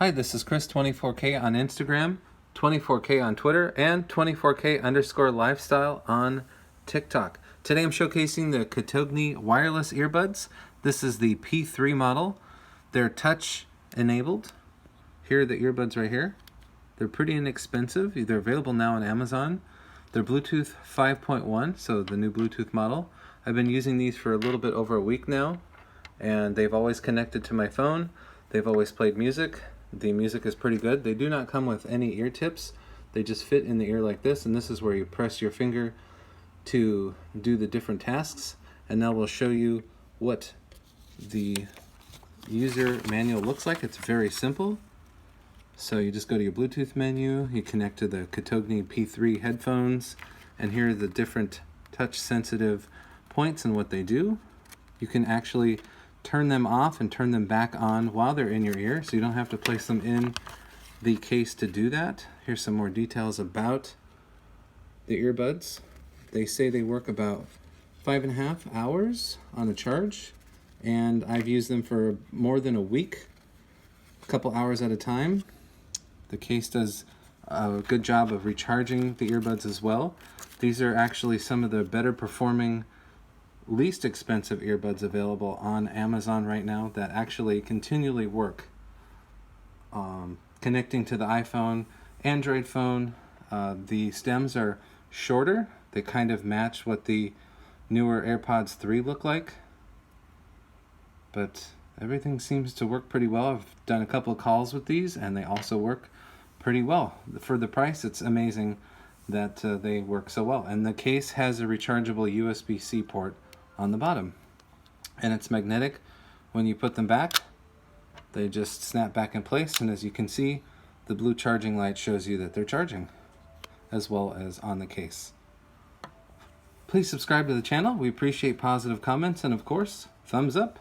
Hi, this is Chris 24K on Instagram, 24K on Twitter, and 24K_lifestyle on TikTok. Today I'm showcasing the Cotogni wireless earbuds. This is the P3 model. They're touch enabled. Here are the earbuds right here. They're pretty inexpensive. They're available now on Amazon. They're Bluetooth 5.1, so the new Bluetooth model. I've been using these for a little bit over a week now, and they've always connected to my phone. They've always played music. The music is pretty good. They do not come with any ear tips. They just fit in the ear like this, and this is where you press your finger to do the different tasks. And now we'll show you what the user manual looks like. It's very simple. So you just go to your Bluetooth menu, you connect to the Cotogni P3 headphones, and here are the different touch-sensitive points and what they do. You can actually turn them off and turn them back on while they're in your ear, so you don't have to place them in the case to do that. Here's some more details about the earbuds. They say they work about 5.5 hours on a charge, and I've used them for more than a week, a couple hours at a time. The case does a good job of recharging the earbuds as well. These are actually some of the better performing, least expensive earbuds available on Amazon right now that actually continually work. Connecting to the iPhone, Android phone, the stems are shorter. They kind of match what the newer AirPods 3 look like. But everything seems to work pretty well. I've done a couple of calls with these and they also work pretty well. For the price, it's amazing that they work so well. And the case has a rechargeable USB C port on the bottom, and it's magnetic. When you put them back, they just snap back in place, and as you can see, the blue charging light shows you that they're charging, as well as on the case. Please subscribe to the channel. We appreciate positive comments, and of course, thumbs up.